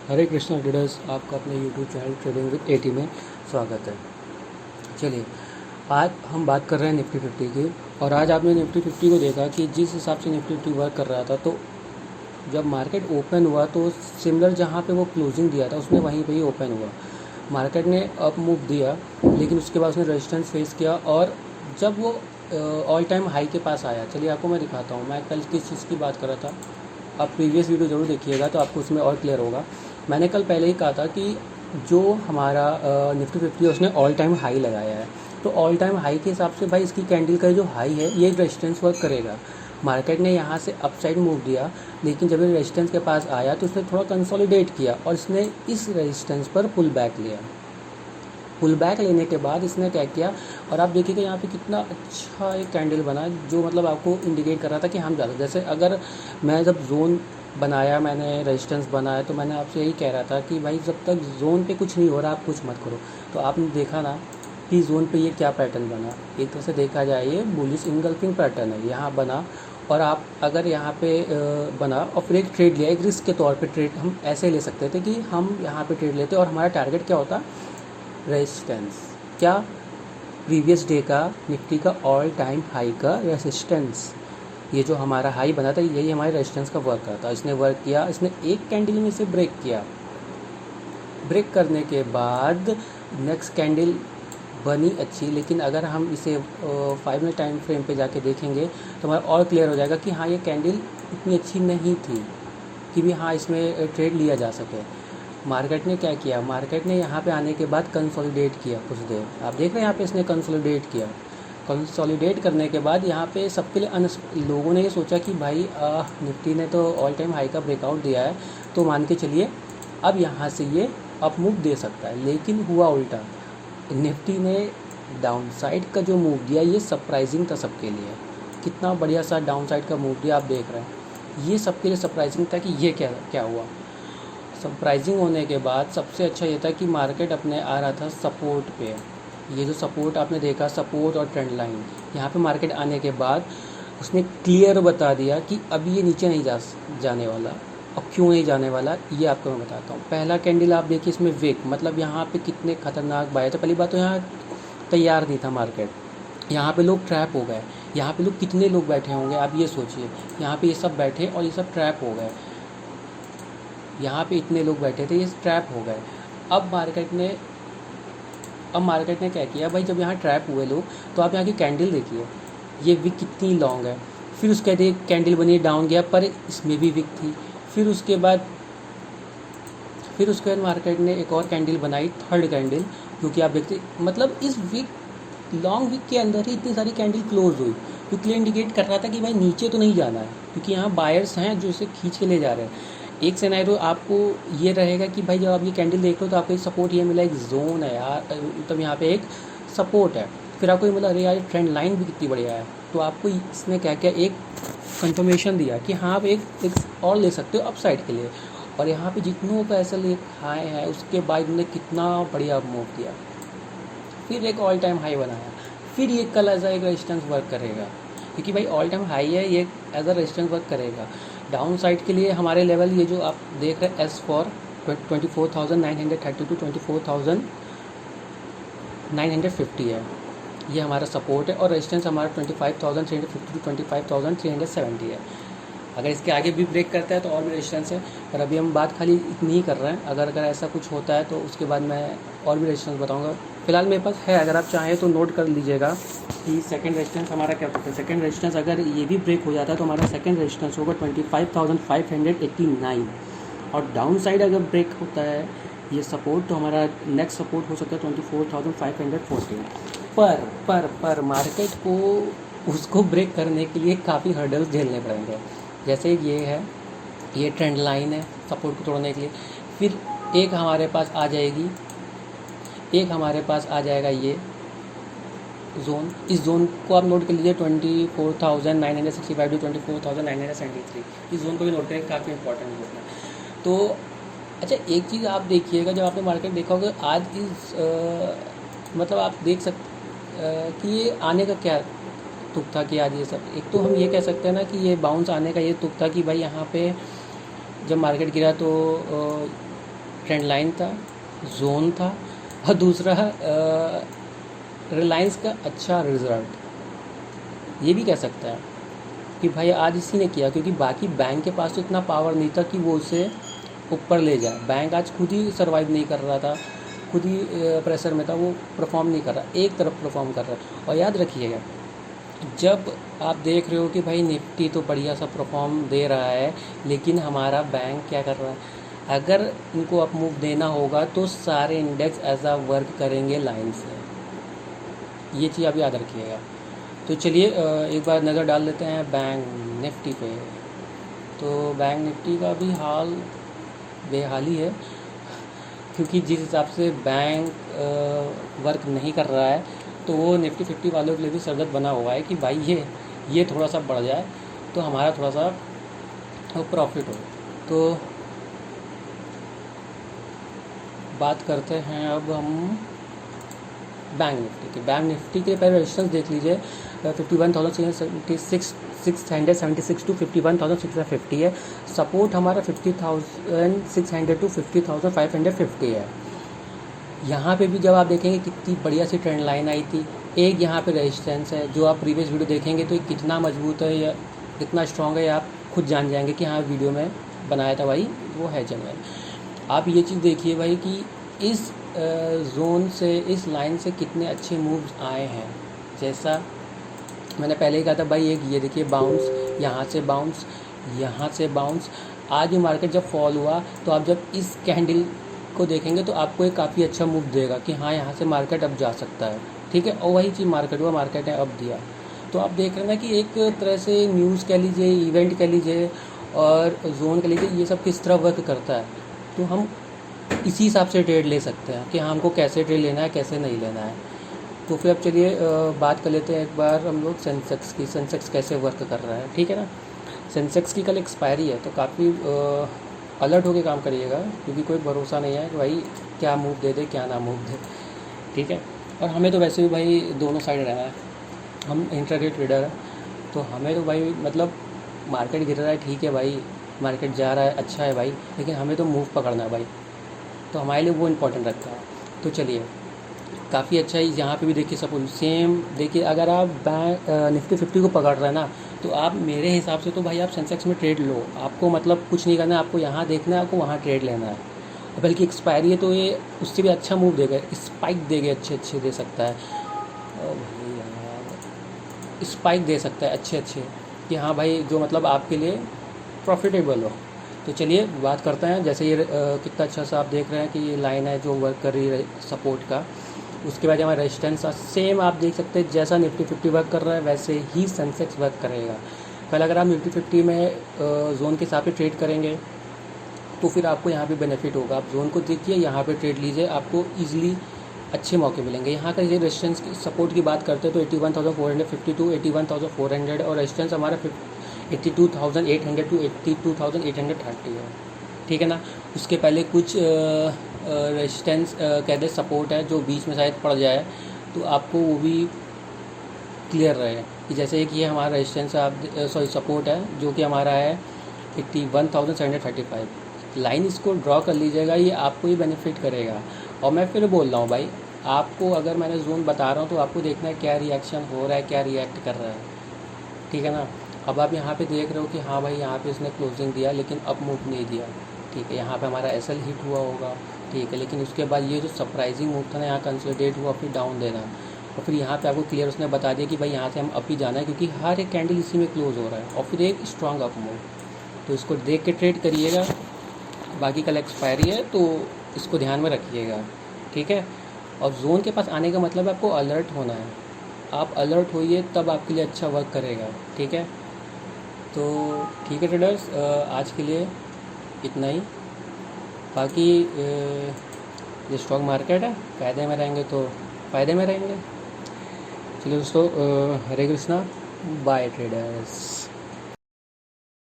हरे Krishna traders, आपका अपने YouTube channel trading with eighty में स्वागत है। चलिए, आज हम बात कर रहे हैं निफ्टी फिफ्टी की। और आज आपने निफ्टी फिफ्टी को देखा कि जिस हिसाब से निफ्टी फिफ्टी वर्क कर रहा था, तो जब मार्केट ओपन हुआ तो सिमिलर जहाँ पे वो क्लोजिंग दिया था उसने वहीं पे ही ओपन हुआ। मार्केट ने अप मूव दिया, लेकिन उसके बाद उसने रेजिस्टेंस फेस किया। और जब वो ऑल टाइम हाई के पास आया, चलिए आपको मैं दिखाता हूँ। मैं कल किस चीज़ की बात कर रहा था, आप प्रीवियस वीडियो ज़रूर देखिएगा तो आपको उसमें और क्लियर होगा। मैंने कल पहले ही कहा था कि जो हमारा निफ्टी फिफ्टी है उसने ऑल टाइम हाई लगाया है। तो ऑल टाइम हाई के हिसाब से भाई इसकी कैंडल का जो हाई है ये रेजिस्टेंस वर्क करेगा। मार्केट ने यहाँ से अपसाइड मूव दिया, लेकिन जब ये रेजिस्टेंस के पास आया तो उसने थोड़ा कंसोलिडेट किया और इसने इस रेजिस्टेंस पर पुल बैक लिया। पुल बैक लेने के बाद इसने क्या किया, और आप देखिएगा यहाँ पे कितना अच्छा एक कैंडल बना, जो मतलब आपको इंडिकेट कर रहा था कि हम ज़्यादा, जैसे अगर मैं जब जोन बनाया, मैंने रेजिस्टेंस बनाया, तो मैंने आपसे यही कह रहा था कि भाई जब तक जोन पे कुछ नहीं हो रहा आप कुछ मत करो। तो आपने देखा ना कि जोन पे ये क्या पैटर्न बना। एक तरह से देखा जाए ये बुलिश इनगल्फिंग पैटर्न है, यहाँ बना। और आप अगर यहाँ पे बना और फिर एक ट्रेड लिया, एक रिस्क के तौर पे ट्रेड हम ऐसे ले सकते थे कि हम यहाँ पे ट्रेड लेते और हमारा टारगेट क्या होता, रेजिस्टेंस। क्या, प्रीवियस डे का निफ्टी का ऑल टाइम हाई का रेजिस्टेंस। ये जो हमारा हाई बना था यही हमारे रेजिस्टेंस का वर्क करता। इसने वर्क किया, इसने एक कैंडल में से ब्रेक किया। ब्रेक करने के बाद नेक्स्ट कैंडल बनी अच्छी, लेकिन अगर हम इसे 5 मिनट टाइम फ्रेम पे जाके देखेंगे तो हमारा और क्लियर हो जाएगा कि हाँ ये कैंडल इतनी अच्छी नहीं थी कि भी हाँ इसमें ट्रेड लिया जा सके। मार्केट ने क्या किया, मार्केट ने यहाँ पे आने के बाद कंसोलिडेट किया कुछ देर। आप देख रहे हैं यहाँ पे इसने कंसोलिडेट किया। कंसोलिडेट करने के बाद यहाँ पे सबके लिए लोगों ने ये सोचा कि भाई निफ्टी ने तो ऑल टाइम हाई का ब्रेकआउट दिया है, तो मान के चलिए अब यहाँ से ये अप मूव दे सकता है। लेकिन हुआ उल्टा, निफ्टी ने डाउन साइड का जो मूव दिया ये सरप्राइजिंग था सबके लिए। कितना बढ़िया सा डाउन साइड का मूव दिया आप देख रहे हैं। ये सबके लिए सरप्राइजिंग था कि ये क्या क्या हुआ। सरप्राइजिंग होने के बाद सबसे अच्छा ये था कि मार्केट अपने आ रहा था सपोर्ट पे। ये जो सपोर्ट आपने देखा, सपोर्ट और ट्रेंड लाइन, यहाँ पे मार्केट आने के बाद उसने क्लियर बता दिया कि अभी ये नीचे नहीं जाने वाला। और क्यों नहीं जाने वाला ये आपको मैं बताता हूँ। पहला कैंडल आप देखिए, इसमें विक, मतलब यहाँ पे कितने खतरनाक बाय थे। पहली बात तो यहाँ तैयार नहीं था मार्केट, यहाँ पे लोग ट्रैप हो गए। यहाँ पे लोग कितने लोग बैठे होंगे आप ये सोचिए। यहाँ पे ये सब बैठे और ये सब ट्रैप हो गए। यहाँ पे इतने लोग बैठे थे, ये ट्रैप हो गए। अब मार्केट ने अब मार्केट ने क्या किया भाई, जब यहाँ ट्रैप हुए लोग, तो आप यहाँ की कैंडल देखिए, ये विक कितनी लॉन्ग है। फिर उसके बाद एक कैंडल बनी, डाउन गया, पर इसमें भी विक थी। फिर उसके बाद मार्केट ने एक और कैंडल बनाई, थर्ड कैंडल, क्योंकि आप देखते मतलब इस वीक, लॉन्ग वीक के अंदर ही इतनी सारी कैंडल क्लोज हुई, जो क्लियर इंडिकेट कर रहा था कि भाई नीचे तो नहीं जाना है, क्योंकि यहाँ बायर्स हैं जो इसे खींच के ले जा रहे हैं। एक सिनेरियो आपको ये रहेगा कि भाई जब आप ये कैंडल देख लो तो आपको एक सपोर्ट ये मिला, एक जोन है यार, मतलब यहाँ पे एक सपोर्ट है। फिर आपको ये मिला, अरे यार ट्रेंड लाइन भी कितनी बढ़िया है। तो आपको इसने क्या किया, एक कंफर्मेशन दिया कि हाँ आप एक और ले सकते हो अपसाइड के लिए। और यहाँ पे जितनों का ऐसा ले हाई है, उसके बाद उन्होंने कितना बढ़िया मूव किया। फिर एक ऑल टाइम हाई बनाया। फिर ये कल एज एक रेजिस्टेंस वर्क करेगा, क्योंकि भाई ऑल टाइम हाई है, ये एज अ रेजिस्टेंस वर्क करेगा। डाउन साइड के लिए हमारे लेवल ये जो आप देख रहे हैं, एस फॉर 24,930 टू 24,950 है, ये हमारा सपोर्ट है। और रेजिस्टेंस हमारा 25,350 टू 25,370 है। अगर इसके आगे भी ब्रेक करता है तो और भी रेजिस्टेंस है, पर अभी हम बात खाली इतनी ही कर रहे हैं। अगर ऐसा कुछ होता है तो उसके बाद मैं और भी रेजिस्टेंस बताऊंगा। फिलहाल मेरे पास है, अगर आप चाहें तो नोट कर लीजिएगा कि सेकंड रेजिस्टेंस हमारा क्या होता है। सेकंड रेजिस्टेंस अगर ये भी ब्रेक हो जाता है तो हमारा सेकंड रेजिस्टेंस होगा 25,589। और डाउन साइड अगर ब्रेक होता है ये सपोर्ट, तो हमारा नेक्स्ट सपोर्ट हो सकता है 24,514। पर मार्केट को उसको ब्रेक करने के लिए काफ़ी हर्डल्स झेलने पड़ेंगे। जैसे ये है, ये ट्रेंड लाइन है सपोर्ट को तोड़ने के लिए। फिर एक हमारे पास आ जाएगी, ये जोन। इस जोन को आप नोट कर लीजिए, 24,965 टू 24,973। इस जोन को भी नोट करें, काफ़ी इंपॉर्टेंट जोन है। तो अच्छा, एक चीज़ आप देखिएगा, जब आपने मार्केट देखा होगा आज मतलब आप देख सकते कि ये आने का क्या तुक था कि आज ये सब। एक तो हम ये कह सकते हैं ना कि ये बाउंस आने का ये तुक था कि भाई यहाँ पे जब मार्केट गिरा तो ट्रेंड लाइन था, जोन था, और दूसरा रिलायंस का अच्छा रिजल्ट। ये भी कह सकता है कि भाई आज इसी ने किया, क्योंकि बाकी बैंक के पास तो इतना पावर नहीं था कि वो उसे ऊपर ले जाए। बैंक आज खुद ही सर्वाइव नहीं कर रहा था, खुद ही प्रेशर में था, वो परफॉर्म नहीं कर रहा, एक तरफ परफॉर्म कर रहा है। और याद रखिएगा, जब आप देख रहे हो कि भाई निफ्टी तो बढ़िया सा परफॉर्म दे रहा है, लेकिन हमारा बैंक क्या कर रहा है, अगर इनको अप मूव देना होगा तो सारे इंडेक्स ऐसा वर्क करेंगे लाइन से। ये चीज़ आप याद रखिएगा। तो चलिए एक बार नज़र डाल लेते हैं बैंक निफ्टी पे। तो बैंक निफ्टी का भी हाल बेहाली है, क्योंकि जिस हिसाब से बैंक वर्क नहीं कर रहा है, तो वो निफ्टी 50 वालों के लिए भी सरदर्द बना हुआ है कि भाई ये थोड़ा सा बढ़ जाए तो हमारा थोड़ा सा प्रॉफिट हो। तो बात करते हैं अब हम बैंक निफ्टी की। बैंक निफ्टी के पहले रेजिस्टेंस देख लीजिए, 51,676 टू 51,650 है। सपोर्ट हमारा 50,600 टू 50,550 है। यहाँ पे भी जब आप देखेंगे कितनी बढ़िया सी ट्रेंड लाइन आई थी, एक यहाँ पे रेजिस्टेंस है जो आप प्रीवियस वीडियो देखेंगे तो कितना मजबूत है या कितना स्ट्रॉन्ग है, आप खुद जान जाएंगे कि हाँ वीडियो में बनाया था भाई वो है जेन्युइन। आप ये चीज़ देखिए भाई कि इस जोन से, इस लाइन से कितने अच्छे मूव्स आए हैं। जैसा मैंने पहले ही कहा था भाई, एक ये देखिए बाउंस, यहाँ से बाउंस, यहाँ से बाउंस। आज भी मार्केट जब फॉल हुआ तो आप जब इस कैंडल को देखेंगे तो आपको एक काफ़ी अच्छा मूव देगा कि हाँ यहाँ से मार्केट अब जा सकता है, ठीक है। और वही चीज़ मार्केट हुआ, मार्केट ने अब दिया। तो आप देख रहे हैं ना कि एक तरह से न्यूज़ कह लीजिए, इवेंट कह लीजिए और जोन कह लीजिए, ये सब किस तरह वर्क करता है। तो हम इसी हिसाब से ट्रेड ले सकते हैं कि हाँ हमको कैसे ट्रेड लेना है, कैसे नहीं लेना है। तो फिर अब चलिए बात कर लेते हैं एक बार हम लोग सेंसेक्स की। सेंसेक्स कैसे वर्क कर रहा है, ठीक है ना। सेंसेक्स की कल एक्सपायरी है, तो काफ़ी अलर्ट होकर काम करिएगा, क्योंकि कोई भरोसा नहीं है कि भाई क्या मूव दे दे क्या ना मूव दे, ठीक है। और हमें तो वैसे भी भाई दोनों साइड रहना है, हम इंट्राडे ट्रेडर हैं, तो हमें तो भाई मतलब मार्केट गिर रहा है ठीक है भाई, मार्केट जा रहा है अच्छा है भाई, लेकिन हमें तो मूव पकड़ना है भाई, तो हमारे लिए वो इम्पोर्टेंट रखता है। तो चलिए काफ़ी अच्छा है। यहाँ पे भी देखिए सपोज सेम, देखिए अगर आप बैंक निफ्टी 50 को पकड़ रहे हैं ना, तो आप मेरे हिसाब से तो भाई आप सेंसेक्स में ट्रेड लो, आपको मतलब कुछ नहीं करना है, आपको यहाँ देखना है, आपको वहाँ ट्रेड लेना है। बल्कि एक्सपायरी है तो ये उससे भी अच्छा मूव देगा, स्पाइक देगा, अच्छे दे सकता है, स्पाइक दे सकता है अच्छे कि हाँ भाई जो मतलब आपके लिए प्रॉफिटेबल हो। तो चलिए बात करते हैं, जैसे ये कितना अच्छा सा आप देख रहे हैं कि ये लाइन है जो वर्क कर रही है सपोर्ट का। उसके बाद हमारा रेजिस्टेंस सेम आप देख सकते हैं, जैसा निफ्टी 50 वर्क कर रहा है वैसे ही सेंसेक्स वर्क करेगा। कल अगर आप निफ्टी 50 में जोन के हिसाब से ट्रेड करेंगे तो फिर आपको यहाँ पे बेनिफिट होगा। आप जोन को देखिए, यहाँ पे ट्रेड लीजिए, आपको ईजिली अच्छे मौके मिलेंगे। यहाँ का ये रेजिस्टेंस की सपोर्ट की बात करते हैं तो 81,452 81,400 और रेजिस्टेंस हमारा 82,800 टू 82,830 है, ठीक है ना। उसके पहले कुछ रेजिस्टेंस कहते सपोर्ट है जो बीच में शायद पड़ जाए, तो आपको वो भी क्लियर रहे कि जैसे एक ये हमारा रेजिस्टेंस आप सपोर्ट है जो कि हमारा है 81,735 लाइन, इसको ड्रॉ कर लीजिएगा, ये आपको ही बेनिफिट करेगा। और मैं फिर बोल रहा हूँ भाई, आपको अगर मैंने जोन बता रहा हूँ तो आपको देखना है क्या रिएक्शन हो रहा है, क्या रिएक्ट कर रहा है, ठीक है ना। अब आप यहाँ पे देख रहे हो कि हाँ भाई यहाँ पे इसने क्लोजिंग दिया लेकिन अप मूव नहीं दिया, ठीक है। यहाँ पे हमारा एसएल हिट हुआ होगा, ठीक है, लेकिन उसके बाद ये जो सरप्राइजिंग मूव था ना, यहाँ कंसोलिडेट हुआ फिर डाउन देना, और फिर यहाँ पे आपको क्लियर उसने बता दिया कि भाई यहाँ से हम अप ही जाना है, क्योंकि हर एक कैंडल इसी में क्लोज हो रहा है, और फिर एक स्ट्रॉन्ग अप मूव। तो इसको देख के ट्रेड करिएगा। बाकी कल एक्सपायरी है तो इसको ध्यान में रखिएगा, ठीक है। और जोन के पास आने का मतलब आपको अलर्ट होना है, आप अलर्ट होइए तब आपके लिए अच्छा वर्क करेगा, ठीक है। तो ठीक है ट्रेडर्स, आज के लिए इतना ही। बाकी ये स्टॉक मार्केट है, फ़ायदे में रहेंगे तो फ़ायदे में रहेंगे। चलिए दोस्तों, हरे कृष्णा, बाय ट्रेडर्स।